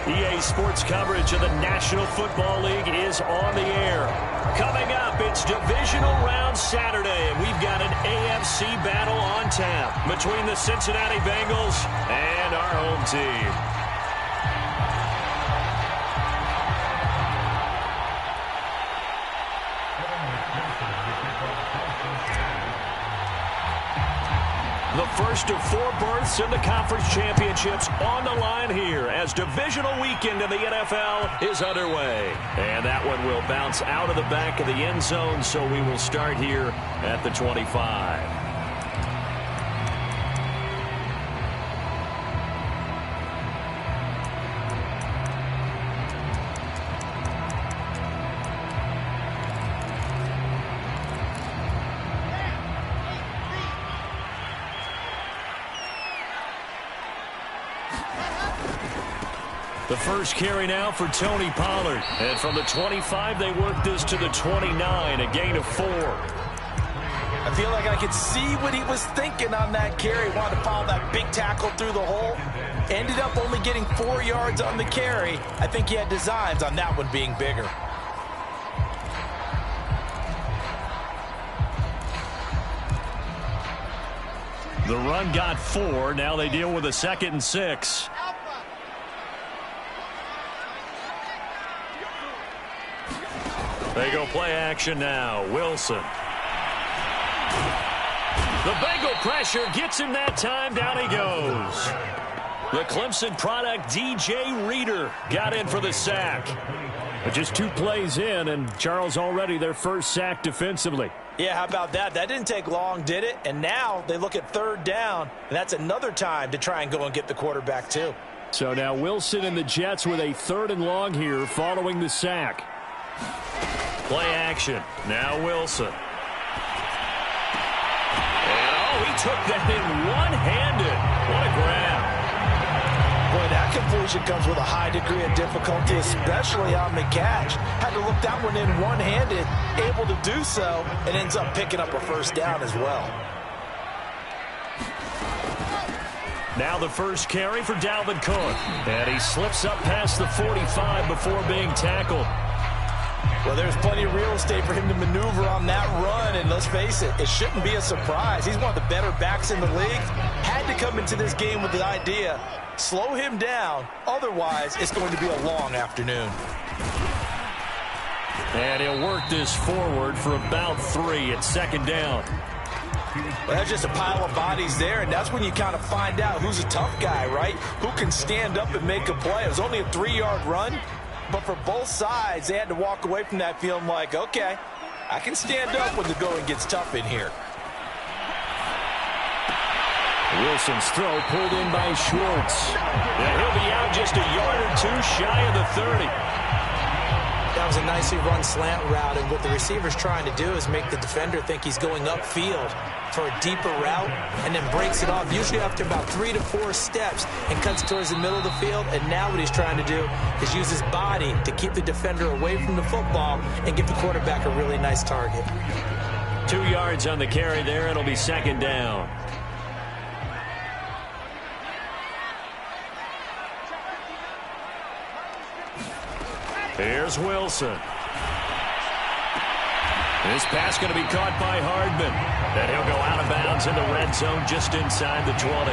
EA Sports coverage of the National Football League is on the air. Coming up, it's Divisional Round Saturday, and we've got an AFC battle on tap between the Cincinnati Bengals and our home team. The first of 4 berths in the conference championships on the line here as divisional weekend in the NFL is underway. And that one will bounce out of the back of the end zone, so we will start here at the 25. The first carry now for Tony Pollard. And from the 25, they work this to the 29, a gain of 4. I feel like I could see what he was thinking on that carry. Wanted to follow that big tackle through the hole. Ended up only getting 4 yards on the carry. I think he had designs on that one being bigger. The run got 4. Now they deal with a 2nd and 6. They go play action now. Wilson. The Bengal pressure gets him that time. Down he goes. The Clemson product, DJ Reader, got in for the sack. But just 2 plays in, and Charles already their first sack defensively. Yeah, how about that? That didn't take long, did it? And now they look at 3rd down, and that's another time to try and go and get the quarterback too. So now Wilson and the Jets with a 3rd and long here following the sack. Play action. Now Wilson. And, he took that in one-handed. What a grab. Boy, that completion comes with a high degree of difficulty, especially on the catch. Had to look that one in one-handed, able to do so, and ends up picking up a 1st down as well. Now the first carry for Dalvin Cook. And he slips up past the 45 before being tackled. Well, there's plenty of real estate for him to maneuver on that run, and let's face it, it shouldn't be a surprise. He's one of the better backs in the league. Had to come into this game with the idea, slow him down, otherwise it's going to be a long afternoon. And he'll work this forward for about 3 at 2nd down. Well, that's just a pile of bodies there, and that's when you kind of find out who's a tough guy, right? Who can stand up and make a play. It was only a 3-yard run. But for both sides, they had to walk away from that feeling like, okay, I can stand up when the going gets tough in here. Wilson's throw pulled in by Schwartz. And he'll be out just a yard or 2 shy of the 30. That was a nicely run slant route, and what the receiver's trying to do is make the defender think he's going upfield for a deeper route and then breaks it off, usually after about 3 to 4 steps, and cuts towards the middle of the field. And now what he's trying to do is use his body to keep the defender away from the football and give the quarterback a really nice target. 2 yards on the carry there. It'll be 2nd down. Here's Wilson. This pass going to be caught by Hardman. And he'll go out of bounds in the red zone just inside the 20.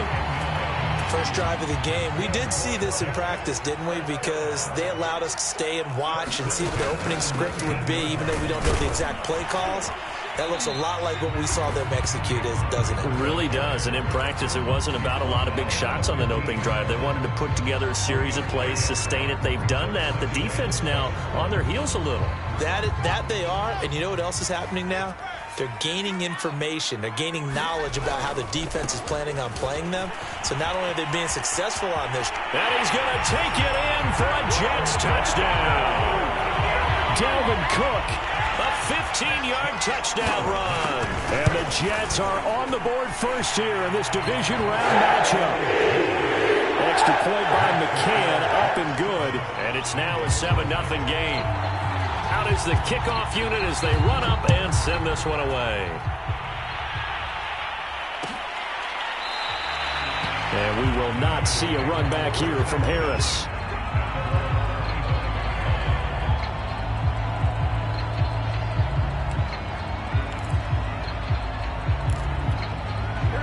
First drive of the game. We did see this in practice, didn't we? Because they allowed us to stay and watch and see what the opening script would be, even though we don't know the exact play calls. That looks a lot like what we saw them execute, doesn't it? It really does. And in practice, it wasn't about a lot of big shots on the opening drive. They wanted to put together a series of plays, sustain it. They've done that. The defense now on their heels a little. That they are. And you know what else is happening now? They're gaining information. They're gaining knowledge about how the defense is planning on playing them. So not only are they being successful on this. And he's going to take it in for a Jets touchdown. Dalvin Cook, a 15-yard touchdown run. And the Jets are on the board first here in this division round matchup. Extra point by McCann, up and good. And it's now a 7-0 game. Out is the kickoff unit as they run up and send this one away. And we will not see a run back here from Harris.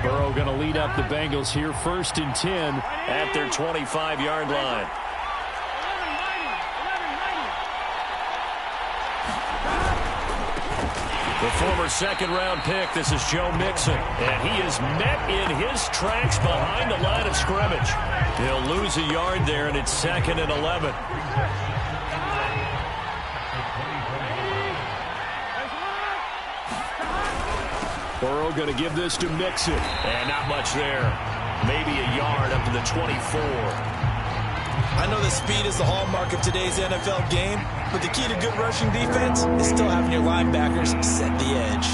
Burrow going to lead up the Bengals here, 1st and 10 at their 25-yard line. The former second-round pick, this is Joe Mixon, and he is met in his tracks behind the line of scrimmage. He'll lose a yard there, and it's 2nd and 11. Burrow going to give this to Mixon. And not much there. Maybe a yard up to the 24. I know the speed is the hallmark of today's NFL game, but the key to good rushing defense is still having your linebackers set the edge.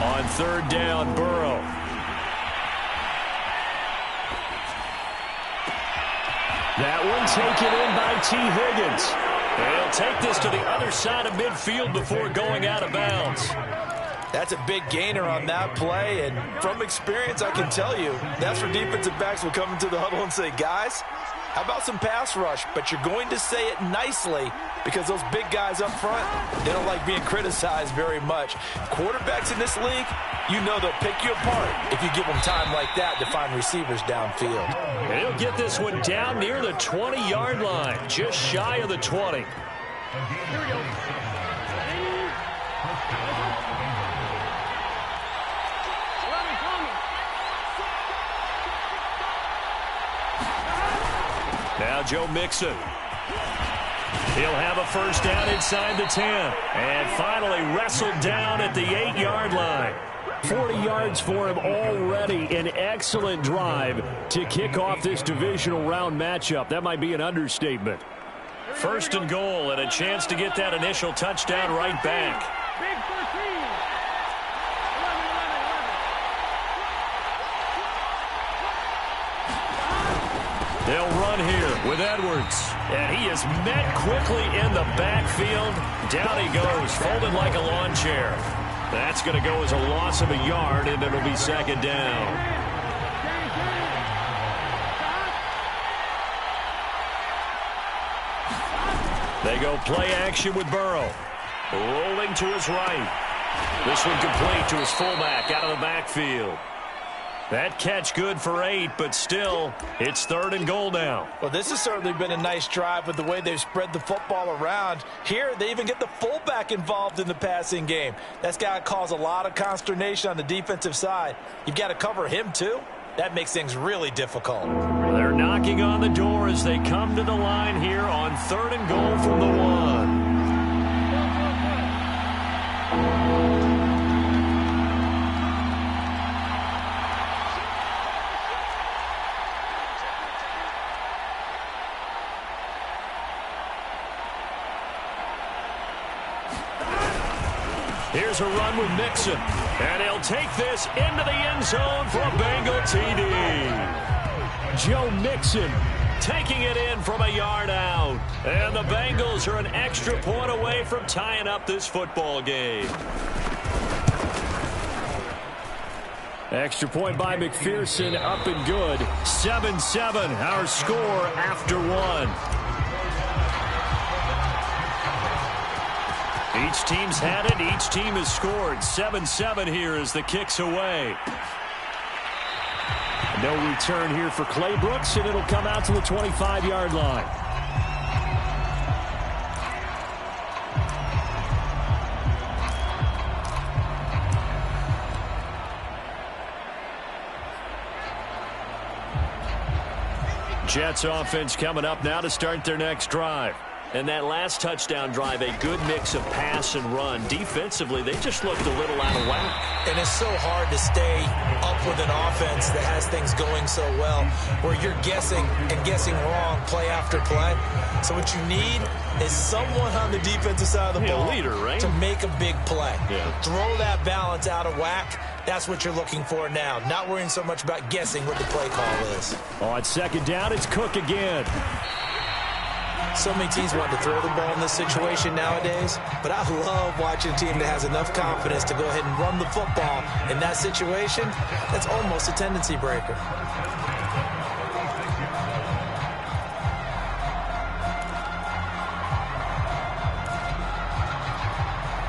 On 3rd down, Burrow. That one taken in by T. Higgins. They'll take this to the other side of midfield before going out of bounds. That's a big gainer on that play, and from experience, I can tell you, that's where defensive backs will come into the huddle and say, guys, how about some pass rush? But you're going to say it nicely because those big guys up front, they don't like being criticized very much. Quarterbacks in this league, you know they'll pick you apart if you give them time like that to find receivers downfield. He'll get this one down near the 20-yard line, just shy of the 20. Here we go. Now Joe Mixon. He'll have a first down inside the 10. And finally wrestled down at the 8-yard line. 40 yards for him already. An excellent drive to kick off this divisional round matchup. That might be an understatement. 1st and goal, and a chance to get that initial touchdown right back. Big 13. 11. They'll run here with Edwards. And he is met quickly in the backfield. Down he goes, folded like a lawn chair. That's going to go as a loss of a yard, and it'll be 2nd down. They go play action with Burrow. Rolling to his right. This one complete to his fullback out of the backfield. That catch good for 8, but still, it's 3rd and goal now. Well, this has certainly been a nice drive with the way they've spread the football around. Here, they even get the fullback involved in the passing game. That's got to cause a lot of consternation on the defensive side. You've got to cover him, too. That makes things really difficult. They're knocking on the door as they come to the line here on 3rd and goal from the 1. Here's a run with Mixon. And he'll take this into the end zone for a Bengal TD. Joe Mixon taking it in from a yard out. And the Bengals are an extra point away from tying up this football game. Extra point by McPherson, up and good. 7-7, our score after 1. Each team's had it. Each team has scored. 7-7 here as the kick's away. No return here for Clay Brooks, and it'll come out to the 25-yard line. Jets offense coming up now to start their next drive. And that last touchdown drive, a good mix of pass and run. Defensively, they just looked a little out of whack. And it's so hard to stay up with an offense that has things going so well, where you're guessing and guessing wrong play after play. So what you need is someone on the defensive side of the ball leader, right? to make a big play. Yeah. Throw that balance out of whack. That's what you're looking for now. Not worrying so much about guessing what the play call is. On 2nd down, it's Cook again. So many teams want to throw the ball in this situation nowadays, but I love watching a team that has enough confidence to go ahead and run the football. In that situation, that's almost a tendency breaker.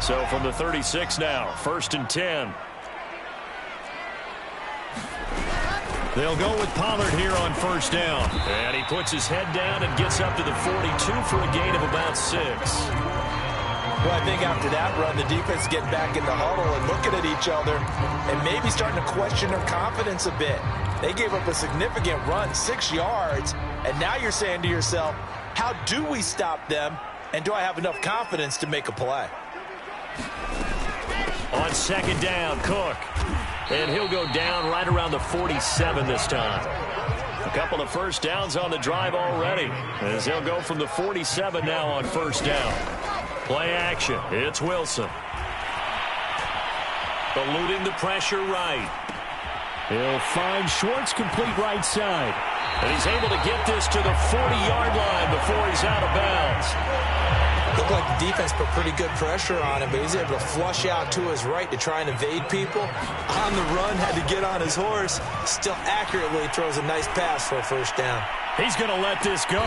So from the 36 now, 1st and 10. They'll go with Pollard here on 1st down. And he puts his head down and gets up to the 42 for a gain of about 6. Well, I think after that run, the defense getting back in the huddle and looking at each other and maybe starting to question their confidence a bit. They gave up a significant run, 6 yards, and now you're saying to yourself, how do we stop them, and do I have enough confidence to make a play? On 2nd down, Cook. And he'll go down right around the 47 this time. A couple of 1st downs on the drive already, as he'll go from the 47 now on 1st down. Play action. It's Wilson. Eluding the pressure right. He'll find Schwartz complete right side. And he's able to get this to the 40-yard line before he's out of bounds. Looked like the defense put pretty good pressure on him, but he's able to flush out to his right to try and evade people. On the run, had to get on his horse. Still accurately throws a nice pass for a 1st down. He's going to let this go.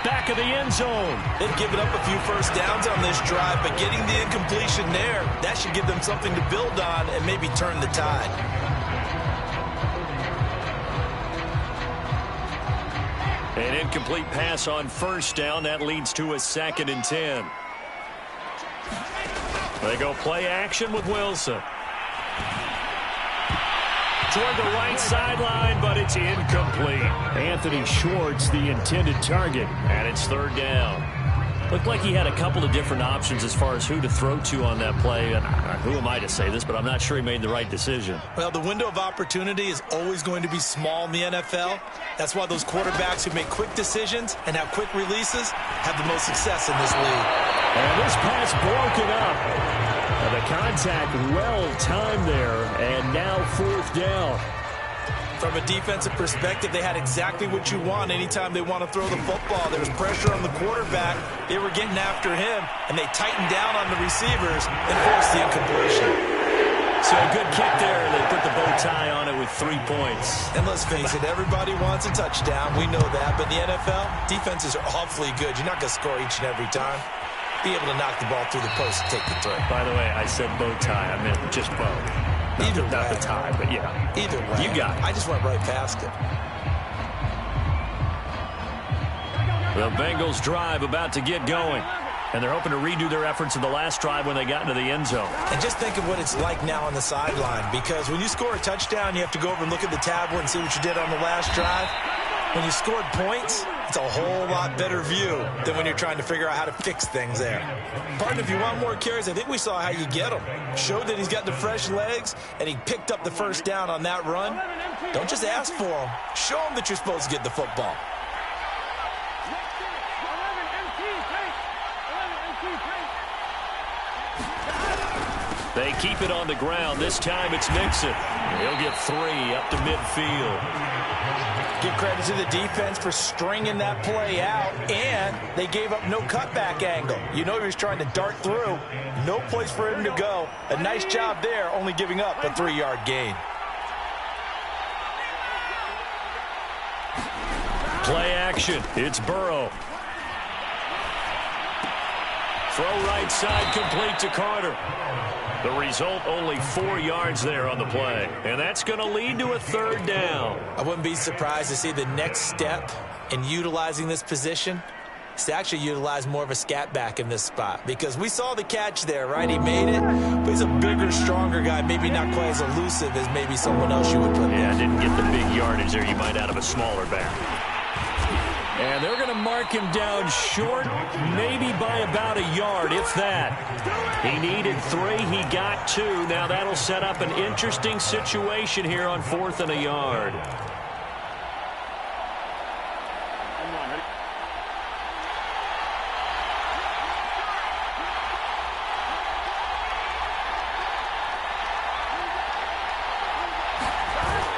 Back of the end zone. They've given up a few 1st downs on this drive, but getting the incompletion there, that should give them something to build on and maybe turn the tide. An incomplete pass on 1st down. That leads to a 2nd and 10. They go play action with Wilson. Toward the right sideline, but it's incomplete. Anthony Schwartz, the intended target, and it's 3rd down. Looked like he had a couple of different options as far as who to throw to on that play. And who am I to say this, but I'm not sure he made the right decision. Well, the window of opportunity is always going to be small in the NFL. That's why those quarterbacks who make quick decisions and have quick releases have the most success in this league. And this pass broken up. And the contact well timed there, and now 4th down. From a defensive perspective, they had exactly what you want anytime they want to throw the football. There was pressure on the quarterback. They were getting after him, and they tightened down on the receivers and forced the incompletion. So a good kick there. They put the bow tie on it with 3 points. And let's face it, everybody wants a touchdown. We know that. But in the NFL, defenses are awfully good. You're not going to score each and every time. Be able to knock the ball through the post and take the throw. By the way, I said bow tie. I meant just bow. Not the tie, but yeah. Either way. You got it. I just went right past it. The Bengals drive about to get going. And they're hoping to redo their efforts in the last drive when they got into the end zone. And just think of what it's like now on the sideline. Because when you score a touchdown, you have to go over and look at the tablet and see what you did on the last drive. When you scored points, it's a whole lot better view than when you're trying to figure out how to fix things there. Pardon, if you want more carries, I think we saw how you get them. Showed that he's got the fresh legs, and he picked up the 1st down on that run. Don't just ask for them. Show them that you're supposed to get the football. They keep it on the ground. This time it's Nixon. He'll get 3 up to midfield. Give credit to the defense for stringing that play out, and they gave up no cutback angle. You know he was trying to dart through. No place for him to go. A nice job there, only giving up a 3-yard gain. Play action. It's Burrow. Throw right side complete to Carter. The result, only 4 yards there on the play. And that's going to lead to a 3rd down. I wouldn't be surprised to see the next step in utilizing this position is to actually utilize more of a scat back in this spot. Because we saw the catch there, right? He made it, but he's a bigger, stronger guy, maybe not quite as elusive as maybe someone else you would put there. Yeah, didn't get the big yardage there you might out of a smaller back. And they're going to mark him down short, maybe by about a yard, if that. He needed 3. He got 2. Now that'll set up an interesting situation here on 4th and a yard.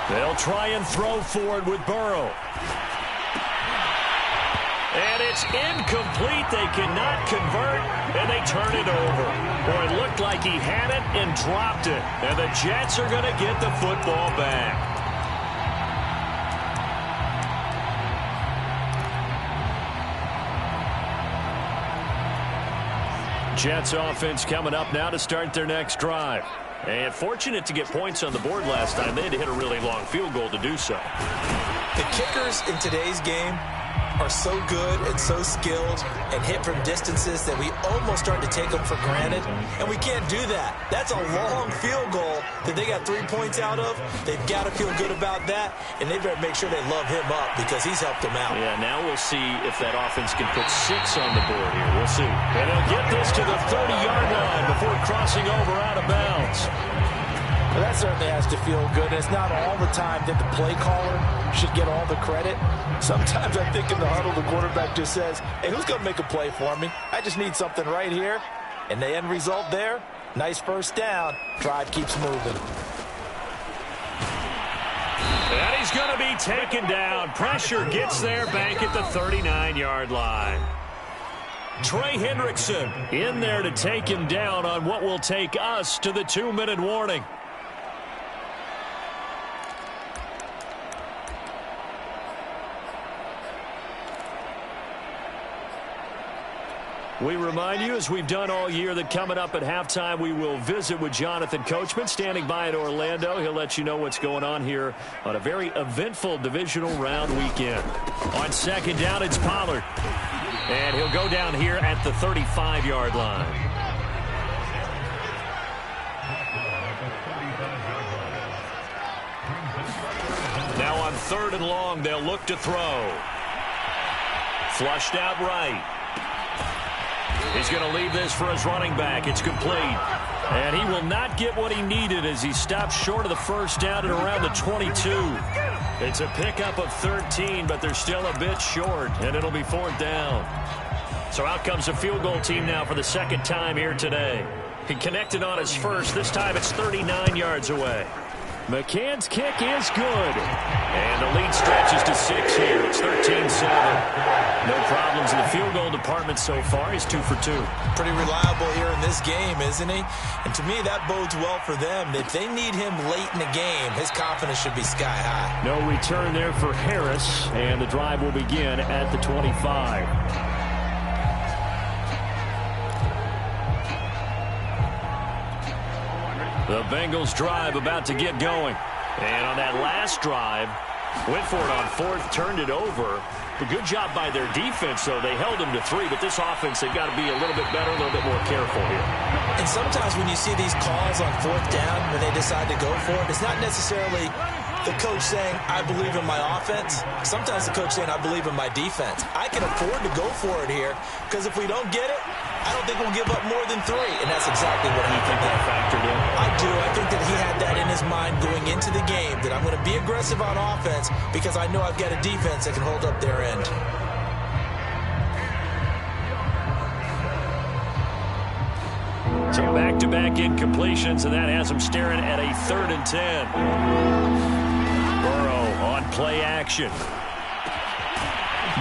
They'll try and throw for it with Burrow. And it's incomplete. They cannot convert, and they turn it over. Or it looked like he had it and dropped it. And the Jets are going to get the football back. Jets offense coming up now to start their next drive. And fortunate to get points on the board last time. They had to hit a really long field goal to do so. The kickers in today's game are so good and so skilled and hit from distances that we almost start to take them for granted, and we can't do that. That's a long field goal that they got 3 points out of. They've got to feel good about that, and they better make sure they love him up because he's helped them out. Yeah, now we'll see if that offense can put 6 on the board here. We'll see. And they'll get this to the 30-yard line before crossing over out of bounds. Well, that certainly has to feel good. It's not all the time that the play caller should get all the credit. Sometimes I think in the huddle, the quarterback just says, hey, who's going to make a play for me? I just need something right here. And the end result there, nice first down. Drive keeps moving. And he's going to be taken down. Pressure gets there back at the 39-yard line. Trey Hendrickson in there to take him down on what will take us to the 2-minute warning. We remind you, as we've done all year, that coming up at halftime, we will visit with Jonathan Coachman, standing by in Orlando. He'll let you know what's going on here on a very eventful divisional round weekend. On second down, it's Pollard. And he'll go down here at the 35-yard line. Now on 3rd and long, they'll look to throw. Flushed out right. He's going to leave this for his running back. It's complete. And he will not get what he needed as he stops short of the first down at around the 22. It's a pickup of 13, but they're still a bit short, and it'll be 4th down. So out comes the field goal team now for the second time here today. He connected on his first. This time it's 39 yards away. McCann's kick is good. And the lead stretches to 6 here. It's 13-7. No problems in the field goal department so far. He's 2 for 2. Pretty reliable here in this game, isn't he? And to me, that bodes well for them. If they need him late in the game, his confidence should be sky high. No return there for Harris, and the drive will begin at the 25. The Bengals drive about to get going. And on that last drive, went for it on 4th, turned it over. A good job by their defense, though. They held them to 3, but this offense, they've got to be a little bit better, a little bit more careful here. And sometimes when you see these calls on 4th down, when they decide to go for it, it's not necessarily the coach saying, I believe in my offense. Sometimes the coach saying, I believe in my defense. I can afford to go for it here, because if we don't get it, I don't think we'll give up more than 3, and that's exactly what happened. You think that factored in? I do. I think that he had that in his mind going into the game, that I'm going to be aggressive on offense because I know I've got a defense that can hold up their end. So back-to-back incompletions, and that has him staring at a 3rd and 10. Burrow on play action.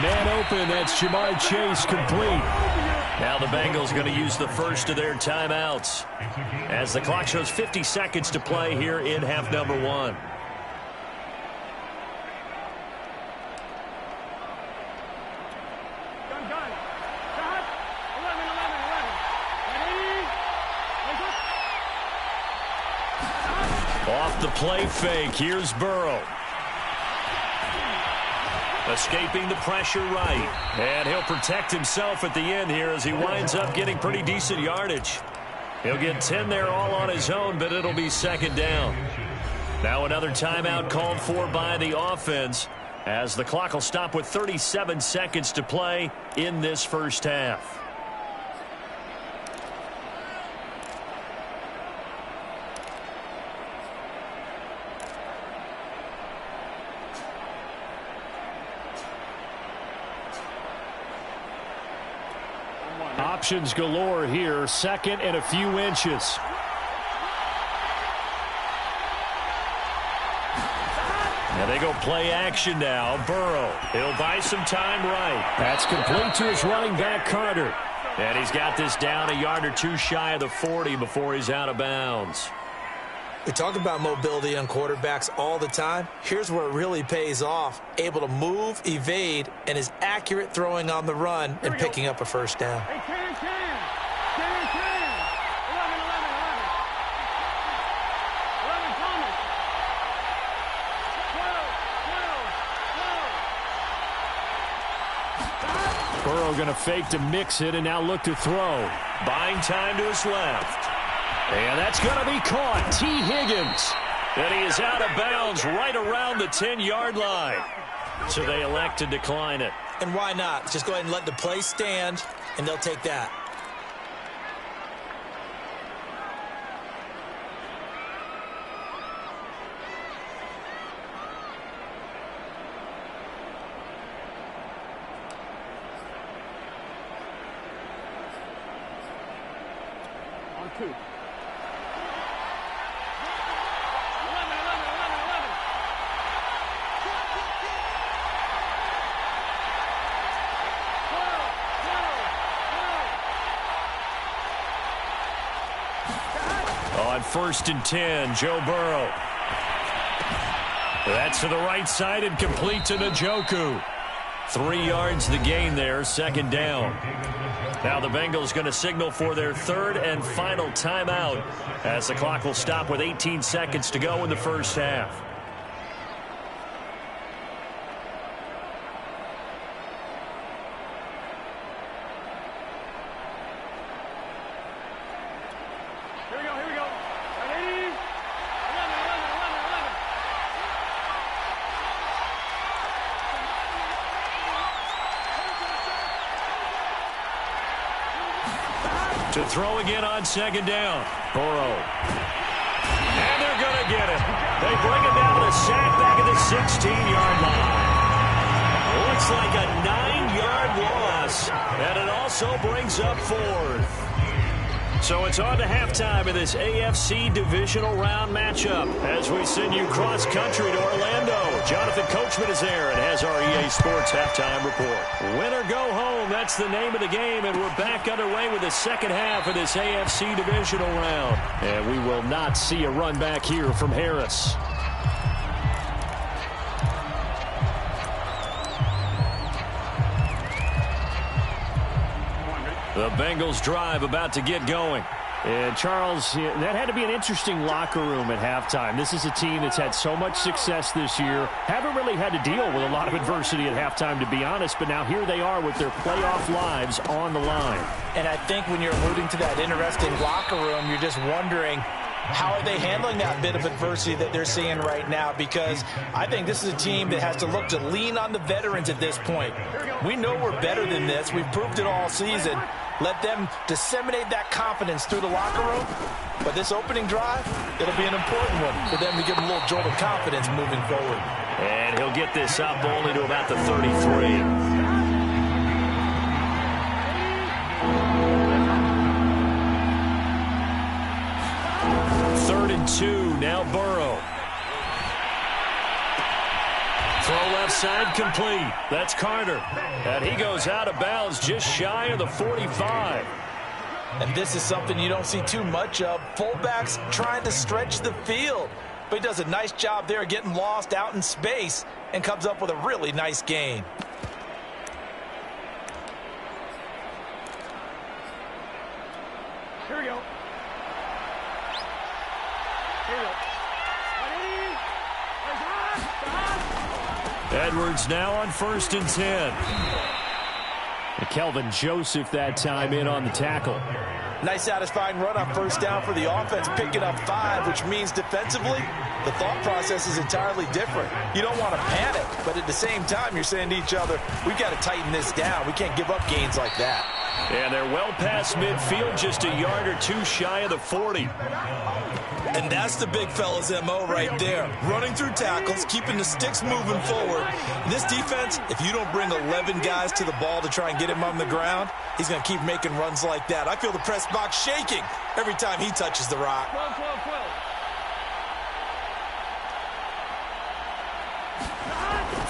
Man open, that's Jamar Chase, complete. Now the Bengals going to use the first of their timeouts as the clock shows 50 seconds to play here in half number 1. Off the play fake, here's Burrow. Escaping the pressure right. And he'll protect himself at the end here as he winds up getting pretty decent yardage. He'll get 10 there all on his own, but it'll be 2nd down. Now another timeout called for by the offense as the clock will stop with 37 seconds to play in this first half. Options galore here. 2nd and a few inches. And they go play action now. Burrow. He'll buy some time right. That's complete to his running back, Carter. And he's got this down a yard or two shy of the 40 before he's out of bounds. We talk about mobility on quarterbacks all the time. Here's where it really pays off. Able to move, evade, and is accurate throwing on the run and picking up a first down. Hey, 10, 10. 10, 10. 11, 11, 11. 11, Thomas. 12, 12, 12. Burrow going to fake to mix it and now look to throw. Buying time to his left. And that's going to be caught. T. Higgins. And he is out of bounds right around the 10-yard line. So they elect to decline it. And why not? Just go ahead and let the play stand, and they'll take that. On 2. 1st and 10, Joe Burrow. That's to the right side and complete to Njoku. 3 yards the gain there, 2nd down. Now the Bengals going to signal for their 3rd and final timeout as the clock will stop with 18 seconds to go in the first half. Here we go, here we go. Ready? 11, 11, 11, 11. To throw again on 2nd down. Burrow. And they're going to get it. They bring it down to the sack back at the 16-yard line. Looks like a 9-yard loss. And it also brings up 4th. So it's on to halftime of this AFC divisional round matchup as we send you cross-country to Orlando. Jonathan Coachman is there and has our EA Sports halftime report. Win or go home, that's the name of the game, and we're back underway with the second half of this AFC divisional round. And we will not see a run back here from Harris. The Bengals drive about to get going. And, Charles, that had to be an interesting locker room at halftime. This is a team that's had so much success this year. Haven't really had to deal with a lot of adversity at halftime, to be honest. But now here they are with their playoff lives on the line. And I think when you're alluding to that interesting locker room, you're just wondering, how are they handling that bit of adversity that they're seeing right now? Because I think this is a team that has to look to lean on the veterans at this point. We know we're better than this. We've proved it all season. Let them disseminate that confidence through the locker room. But this opening drive, it'll be an important one for them to give them a little jolt of confidence moving forward. And he'll get this up only to about the 33. Third and 2, now Burrow. Throw left side complete. That's Carter. And he goes out of bounds just shy of the 45. And this is something you don't see too much of. Fullbacks trying to stretch the field. But he does a nice job there getting lost out in space and comes up with a really nice gain. Here we go. Here we go. Ready? Edwards now on 1st and 10. And Kelvin Joseph that time in on the tackle. Nice satisfying run on 1st down for the offense, picking up 5, which means defensively, the thought process is entirely different. You don't want to panic, but at the same time, you're saying to each other, we've got to tighten this down. We can't give up gains like that. And they're well past midfield, just a yard or two shy of the 40. And that's the big fella's MO right there. Running through tackles, keeping the sticks moving forward. This defense, if you don't bring 11 guys to the ball to try and get him on the ground, he's going to keep making runs like that. I feel the press box shaking every time he touches the rock. 12, 12, 12.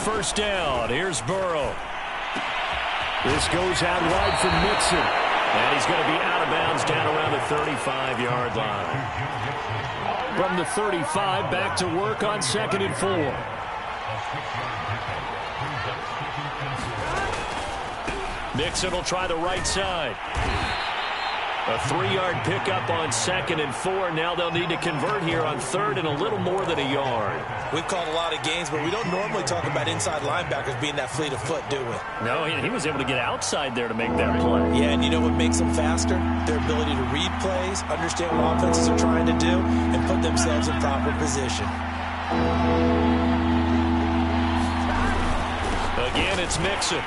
first down. Here's Burrow. This goes out wide for Mixon. And he's going to be out of bounds down around the 35-yard line. From the 35, back to work on 2nd and 4. Mixon will try the right side. A 3-yard pickup on 2nd and 4. Now they'll need to convert here on 3rd and a little more than a yard. We've called a lot of games, but we don't normally talk about inside linebackers being that fleet of foot, do we? No, he was able to get outside there to make that play. Yeah, and you know what makes them faster? Their ability to read plays, understand what offenses are trying to do, and put themselves in proper position. Again, it's Mixon.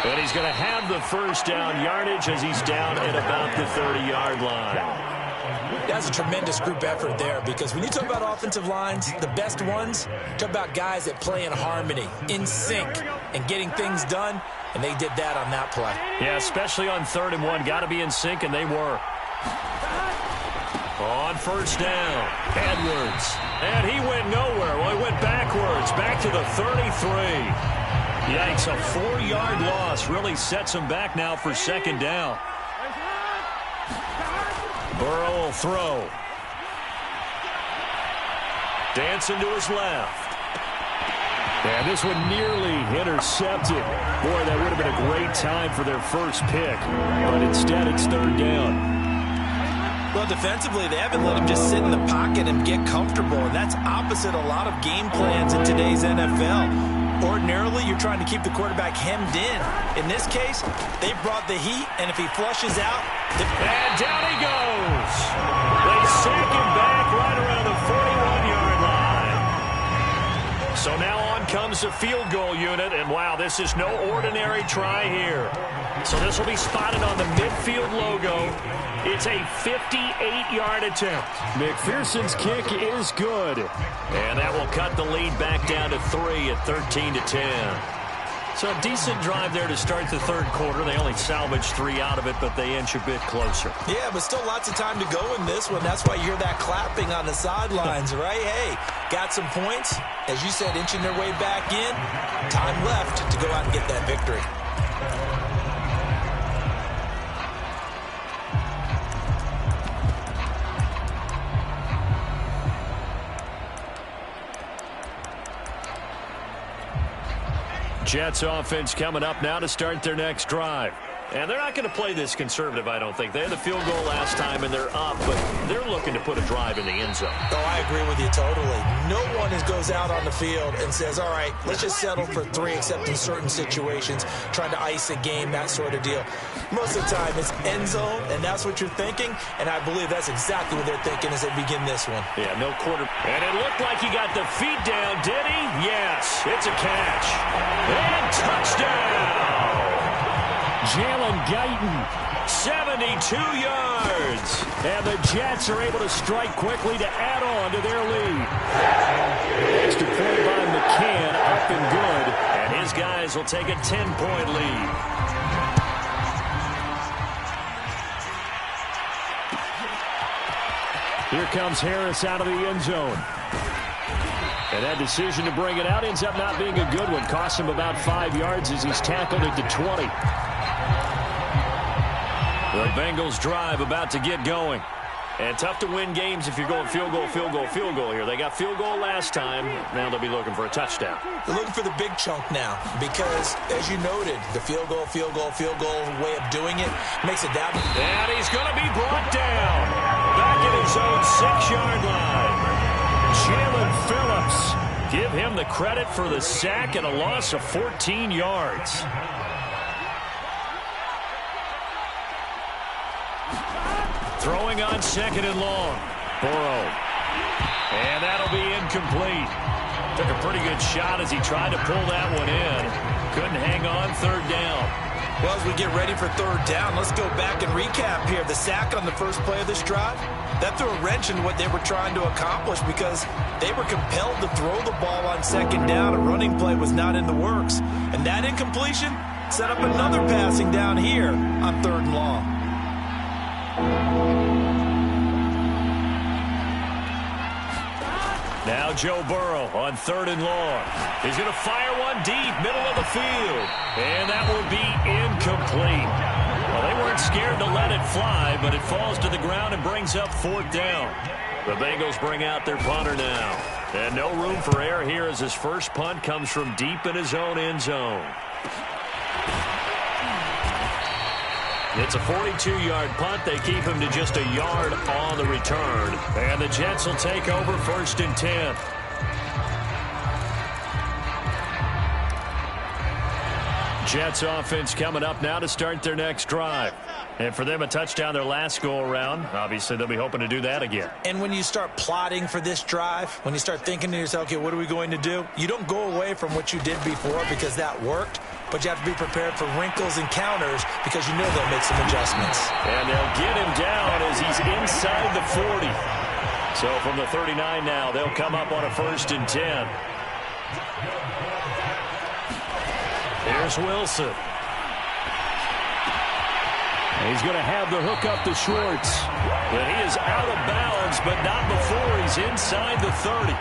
And he's going to have the first down yardage as he's down at about the 30-yard line. That's a tremendous group effort there, because when you talk about offensive lines, the best ones, talk about guys that play in harmony, in sync, and getting things done, and they did that on that play. Yeah, especially on 3rd and 1. Got to be in sync, and they were. On first down, Edwards. And he went nowhere. Well, he went backwards, back to the 33. Yikes, a 4-yard loss really sets him back now for 2nd down. Burrow will throw. Dancing to his left. And this one nearly intercepted. Boy, that would have been a great time for their first pick. But instead, it's 3rd down. Well, defensively, they haven't let him just sit in the pocket and get comfortable. And that's opposite a lot of game plans in today's NFL. Ordinarily, you're trying to keep the quarterback hemmed in. In this case, they brought the heat, and if he flushes out... And down he goes. They sack him back right around the 41-yard line. So now on comes the field goal unit, and wow, this is no ordinary try here. So this will be spotted on the midfield logo. It's a 58-yard attempt. McPherson's kick is good. And that will cut the lead back down to 3 at 13-10. So a decent drive there to start the 3rd quarter. They only salvaged 3 out of it, but they inch a bit closer. Yeah, but still lots of time to go in this one. That's why you hear that clapping on the sidelines, right? Hey, got some points. As you said, inching their way back in. Time left to go out and get that victory. Jets offense coming up now to start their next drive. And they're not going to play this conservative, I don't think. They had the field goal last time, and they're up, but they're looking to put a drive in the end zone. Oh, I agree with you totally. No one goes out on the field and says, all right, let's just settle for 3, except in certain situations, trying to ice a game, that sort of deal. Most of the time, it's end zone, and that's what you're thinking, and I believe that's exactly what they're thinking as they begin this one. Yeah, no quarter. And it looked like he got the feet down, did he? Yes, it's a catch. And touchdown! Jalen Guyton, 72 yards. And the Jets are able to strike quickly to add on to their lead. Extra point by McCann, up and good. And his guys will take a 10-point lead. Here comes Harris out of the end zone. And that decision to bring it out ends up not being a good one. Costs him about 5 yards as he's tackled at the 20. The Bengals drive about to get going. And tough to win games if you're going field goal, field goal, field goal here. They got field goal last time. Now they'll be looking for a touchdown. They're looking for the big chunk now because, as you noted, the field goal way of doing it makes it that. And he's going to be brought down. Back at his own 6-yard line. Jalen Phillips. Give him the credit for the sack and a loss of 14 yards. Throwing on 2nd and long. Burrow. And that'll be incomplete. Took a pretty good shot as he tried to pull that one in. Couldn't hang on 3rd down. Well, as we get ready for 3rd down, let's go back and recap here. The sack on the first play of this drive, that threw a wrench into what they were trying to accomplish because they were compelled to throw the ball on 2nd down. A running play was not in the works. And that incompletion set up another passing down here on 3rd and long. Now Joe Burrow on 3rd and long. He's going to fire one deep, middle of the field. And that will be incomplete. Well, they weren't scared to let it fly, but it falls to the ground and brings up 4th down. The Bengals bring out their punter now. And no room for error here as his first punt comes from deep in his own end zone. It's a 42-yard punt. They keep him to just a yard on the return. And the Jets will take over 1st and 10. Jets offense coming up now to start their next drive. And for them, a touchdown their last go-around. Obviously, they'll be hoping to do that again. And when you start plotting for this drive, when you start thinking to yourself, okay, what are we going to do? You don't go away from what you did before because that worked. But you have to be prepared for wrinkles and counters because you know they'll make some adjustments. And they'll get him down as he's inside the 40. So from the 39 now, they'll come up on a 1st and 10. Here's Wilson. He's going to have the hook up to Schwartz. But he is out of bounds, but not before he's inside the 30.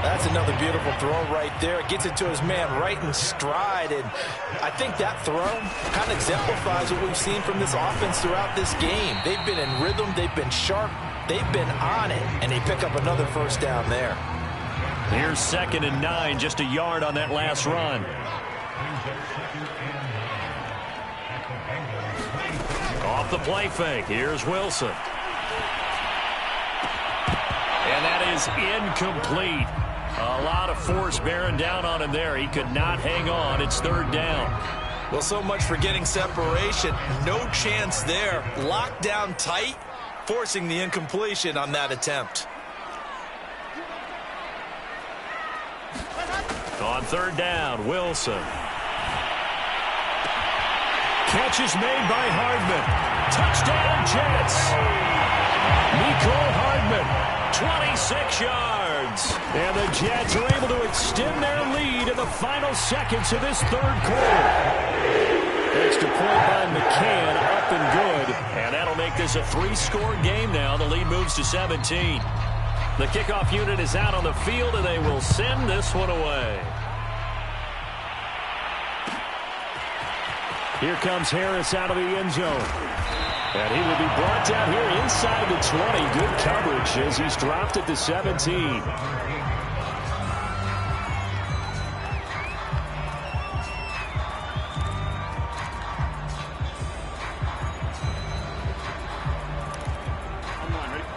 That's another beautiful throw right there. Gets it to his man right in stride. And I think that throw kind of exemplifies what we've seen from this offense throughout this game. They've been in rhythm. They've been sharp. They've been on it. And they pick up another 1st down there. Here's 2nd and 9, just a yard on that last run. Off the play fake. Here's Wilson. And that is incomplete. A lot of force bearing down on him there. He could not hang on. It's 3rd down. Well, so much for getting separation. No chance there. Locked down tight, forcing the incompletion on that attempt. On 3rd down, Wilson. Catch is made by Hardman. Touchdown, Jets. Mecole Hardman, 26 yards. And the Jets are able to extend their lead in the final seconds of this 3rd quarter. Extra point by McCann, up and good. And that'll make this a 3-score game now. The lead moves to 17. The kickoff unit is out on the field, and they will send this one away. Here comes Harris out of the end zone. And he will be brought down here inside the 20. Good coverage as he's dropped it to 17.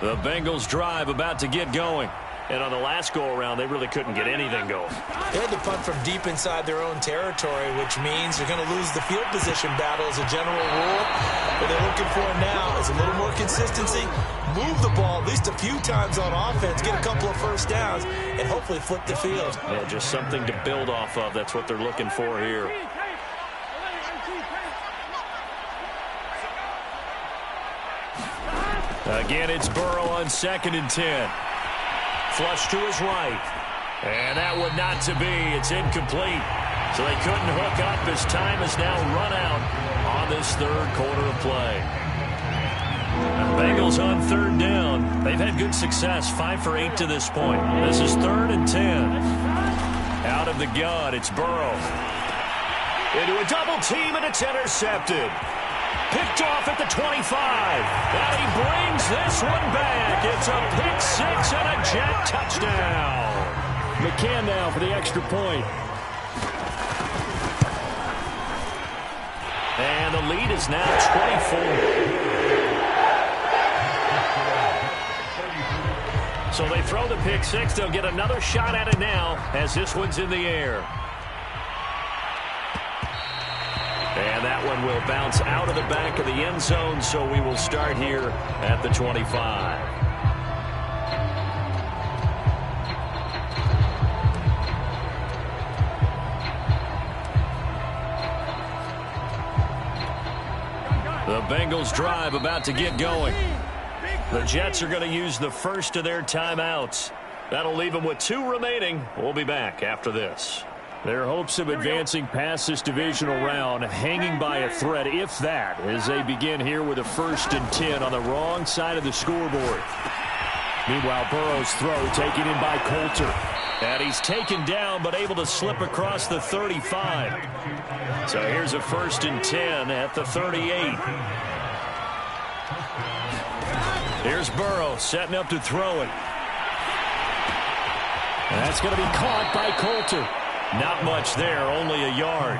The Bengals drive about to get going. And on the last go-around, they really couldn't get anything going. They had to punt from deep inside their own territory, which means they're going to lose the field position battle as a general rule. What they're looking for now is a little more consistency, move the ball at least a few times on offense, get a couple of 1st downs, and hopefully flip the field. Yeah, just something to build off of. That's what they're looking for here. Again, it's Burrow on 2nd and 10. Flush to his right. And that one not to be. It's incomplete. So they couldn't hook up as time has now run out on this 3rd quarter of play. The Bengals on 3rd down. They've had good success, 5 for 8 to this point. This is 3rd and 10. Out of the gun, it's Burrow. Into a double team, and it's intercepted. Picked off at the 25. And he brings this one back. It's a pick 6 and a Jet touchdown. McCann now for the extra point. And the lead is now 24. So they throw the pick 6. They'll get another shot at it now as this one's in the air. And that one will bounce out of the back of the end zone, so we will start here at the 25. The Bengals drive about to get going. The Jets are going to use the first of their timeouts. That'll leave them with 2 remaining. We'll be back after this. Their hopes of advancing past this divisional round hanging by a thread, if that, as they begin here with a 1st and 10 on the wrong side of the scoreboard. Meanwhile, Burrow's throw taken in by Coulter. And he's taken down, but able to slip across the 35. So here's a 1st and 10 at the 38. Here's Burrow setting up to throw it. And that's going to be caught by Coulter. Not much there, only a yard.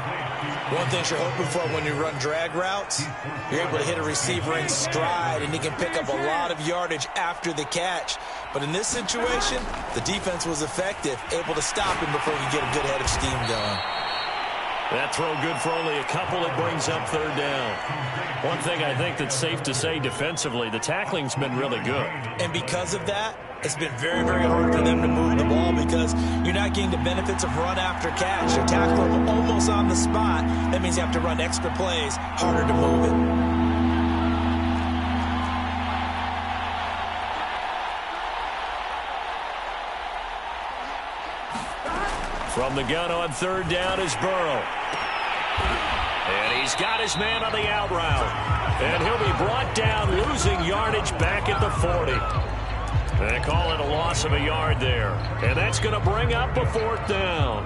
One thing you're hoping for when you run drag routes, you're able to hit a receiver in stride, and he can pick up a lot of yardage after the catch. But in this situation, the defense was effective, able to stop him before he could get a good head of steam going. That throw good for only a couple. It brings up 3rd down. One thing I think that's safe to say defensively, the tackling's been really good. And because of that, it's been very, very hard for them to move the ball because you're not getting the benefits of run after catch. You're tackling almost on the spot. That means you have to run extra plays, harder to move it. From the gun on 3rd down is Burrow. And he's got his man on the out route. And he'll be brought down, losing yardage back at the 40. They call it a loss of a yard there. And that's going to bring up a 4th down.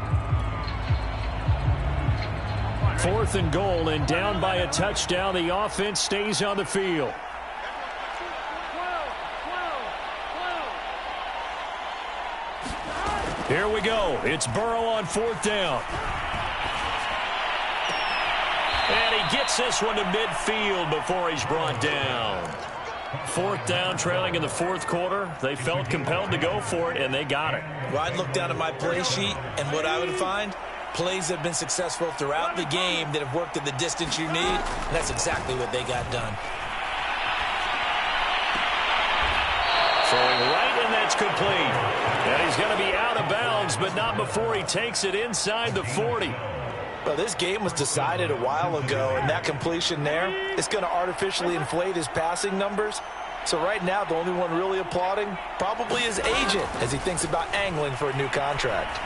4th and goal, and down by a touchdown. The offense stays on the field. Here we go. It's Burrow on 4th down. And he gets this one to midfield before he's brought down. 4th down, trailing in the 4th quarter. They felt compelled to go for it, and they got it. Well, I'd look down at my play sheet, and what I would find, plays have been successful throughout the game that have worked at the distance you need, and that's exactly what they got done. Throwing right, and that's complete. And he's going to be out of bounds, but not before he takes it inside the 40. Well, this game was decided a while ago, and that completion there is going to artificially inflate his passing numbers. So right now, the only one really applauding probably his agent as he thinks about angling for a new contract.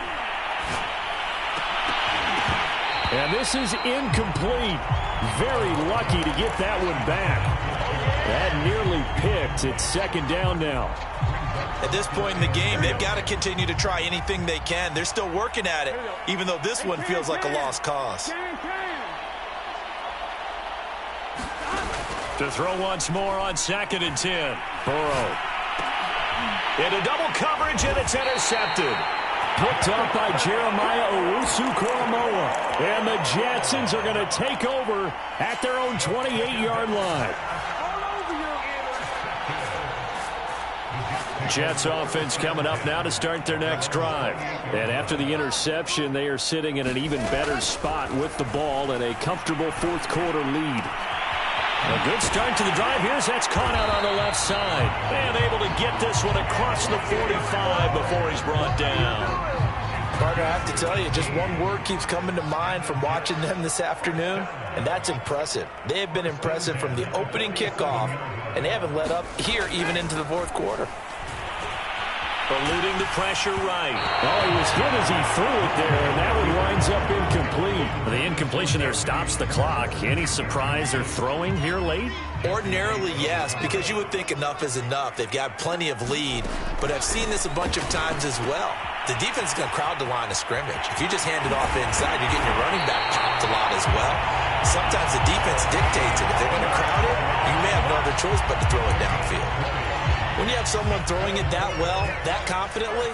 And this is incomplete. Very lucky to get that one back. That nearly picked. It's 2nd down now. At this point in the game, they've got to continue to try anything they can. They're still working at it, even though this one feels like a lost cause. To throw once more on 2nd and 10. Burrow. Into double coverage, and it's intercepted. Picked up by Jeremiah Owusu-Koramoah. And the Jetsons are going to take over at their own 28-yard line. Jets offense coming up now to start their next drive. And after the interception, they are sitting in an even better spot with the ball and a comfortable 4th quarter lead. A good start to the drive. Here's that's caught out on the left side. And able to get this one across the 45 before he's brought down. Partner, I have to tell you, just one word keeps coming to mind from watching them this afternoon, and that's impressive. They have been impressive from the opening kickoff, and they haven't let up here even into the 4th quarter. Eluding the pressure right. Oh, he was hit as he threw it there, and that one winds up incomplete. The incompletion there stops the clock. Any surprise they're throwing here late? Ordinarily, yes, because you would think enough is enough. They've got plenty of lead, but I've seen this a bunch of times as well. The defense is going to crowd the line of scrimmage. If you just hand it off inside, you're getting your running back chopped a lot as well. Sometimes the defense dictates it. If they're going to crowd it, you may have no other choice but to throw it downfield. When you have someone throwing it that well, that confidently,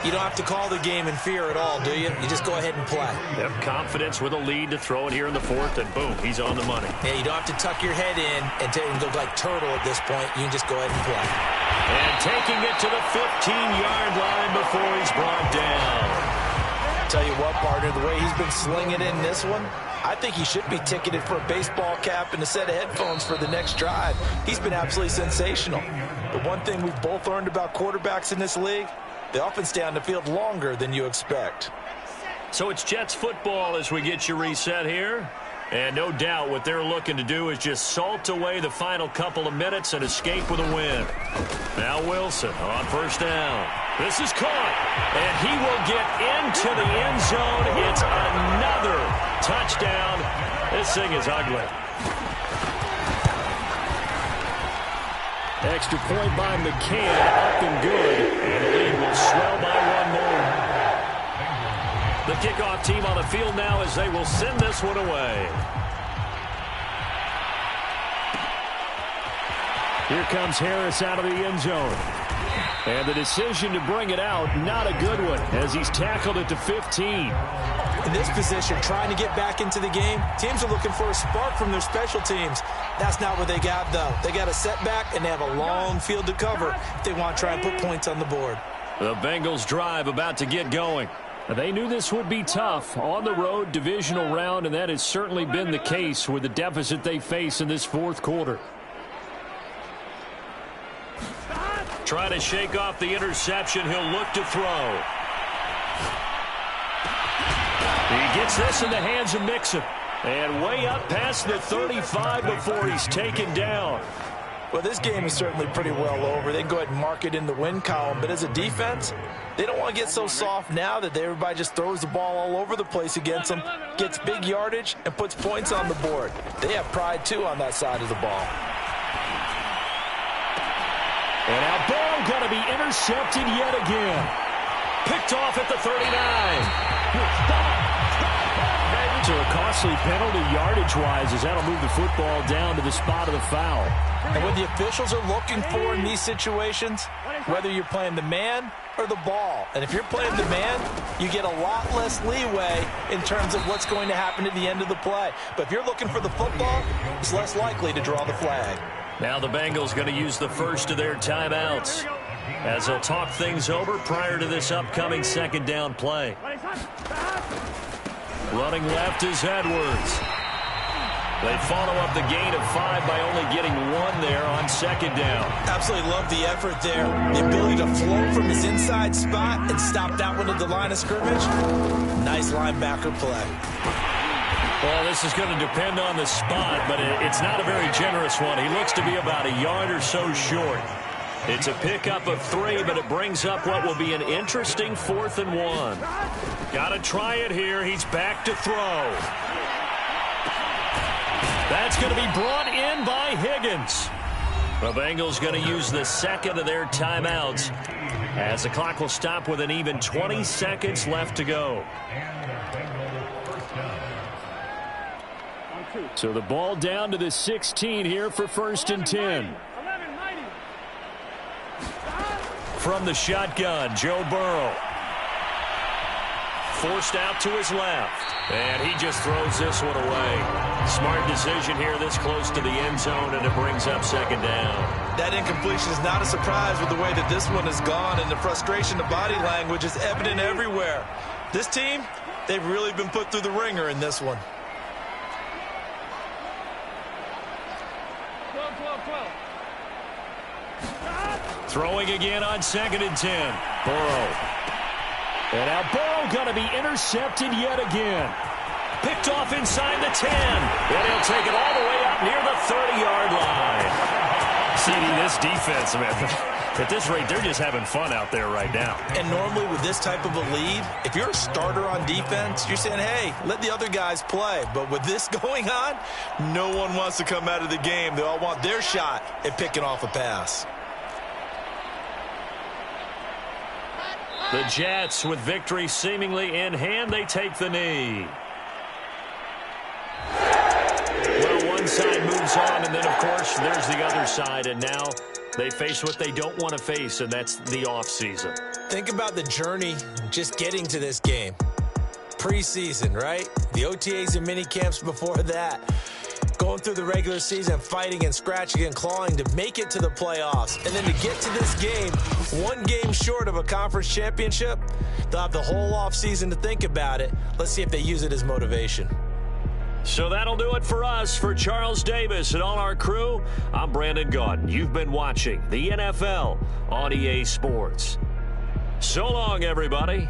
you don't have to call the game in fear at all, do you? You just go ahead and play. Yep, confidence with a lead to throw it here in the 4th, and boom, he's on the money. Yeah, you don't have to tuck your head in and go like turtle at this point. You can just go ahead and play. And taking it to the 15-yard line before he's brought down. Tell you what, partner, the way he's been slinging in this one, I think he should be ticketed for a baseball cap and a set of headphones for the next drive. He's been absolutely sensational. The one thing we've both learned about quarterbacks in this league, they often stay on the field longer than you expect. So it's Jets football as we get you reset here. And no doubt what they're looking to do is just salt away the final couple of minutes and escape with a win. Now Wilson on 1st down. This is caught, and he will get into the end zone. It's another touchdown. This thing is ugly. Extra point by McCann, up and good. And the lead will swell by one more. The kickoff team on the field now as they will send this one away. Here comes Harris out of the end zone. And the decision to bring it out, not a good one, as he's tackled it to 15. In this position, trying to get back into the game, teams are looking for a spark from their special teams. That's not what they got, though. They got a setback, and they have a long field to cover if they want to try and put points on the board. The Bengals drive about to get going. They knew this would be tough. On the road, divisional round, and that has certainly been the case with the deficit they face in this fourth quarter. Try to shake off the interception. He'll look to throw. He gets this in the hands of Mixon. And way up past the 35 before he's taken down. Well, this game is certainly pretty well over. They can go ahead and mark it in the win column. But as a defense, they don't want to get so soft now that everybody just throws the ball all over the place against them, gets big yardage, and puts points on the board. They have pride, too, on that side of the ball. And our ball going to be intercepted yet again. Picked off at the 39. So a costly penalty yardage-wise as that'll move the football down to the spot of the foul. And what the officials are looking for in these situations, whether you're playing the man or the ball. And if you're playing the man, you get a lot less leeway in terms of what's going to happen at the end of the play. But if you're looking for the football, it's less likely to draw the flag. Now the Bengals going to use the first of their timeouts as they'll talk things over prior to this upcoming second down play. Running left is Edwards. They follow up the gain of 5 by only getting 1 there on second down. Absolutely love the effort there. The ability to float from his inside spot and stop that one at the line of scrimmage. Nice linebacker play. Well, this is going to depend on the spot, but it's not a very generous one. He looks to be about a yard or so short. It's a pickup of 3, but it brings up what will be an interesting 4th and 1. Got to try it here. He's back to throw. That's going to be brought in by Higgins. The Bengals going to use the second of their timeouts as the clock will stop with an even 20 seconds left to go. So the ball down to the 16 here for 1st and 10. From the shotgun, Joe Burrow. Forced out to his left. And he just throws this one away. Smart decision here this close to the end zone, and it brings up second down. That incompletion is not a surprise with the way that this one has gone, and the frustration, the body language is evident everywhere. This team, they've really been put through the ringer in this one. 12. Throwing again on 2nd and 10. Burrow. And now Burrow going to be intercepted yet again. Picked off inside the 10. And he'll take it all the way up near the 30-yard line. CD, this defense, man, at this rate, they're just having fun out there right now. And normally with this type of a lead, if you're a starter on defense, you're saying, hey, let the other guys play. But with this going on, no one wants to come out of the game. They all want their shot at picking off a pass. The Jets, with victory seemingly in hand, they take the knee. Well, one side moves on, and then, of course, there's the other side. And now they face what they don't want to face, and that's the offseason. Think about the journey just getting to this game. Preseason, right? The OTAs and mini camps before that. Going through the regular season, fighting and scratching and clawing to make it to the playoffs. And then to get to this game, 1 game short of a conference championship, they'll have the whole offseason to think about it. Let's see if they use it as motivation. So that'll do it for us. For Charles Davis and all our crew, I'm Brandon Gaudin. You've been watching the NFL on EA Sports. So long, everybody.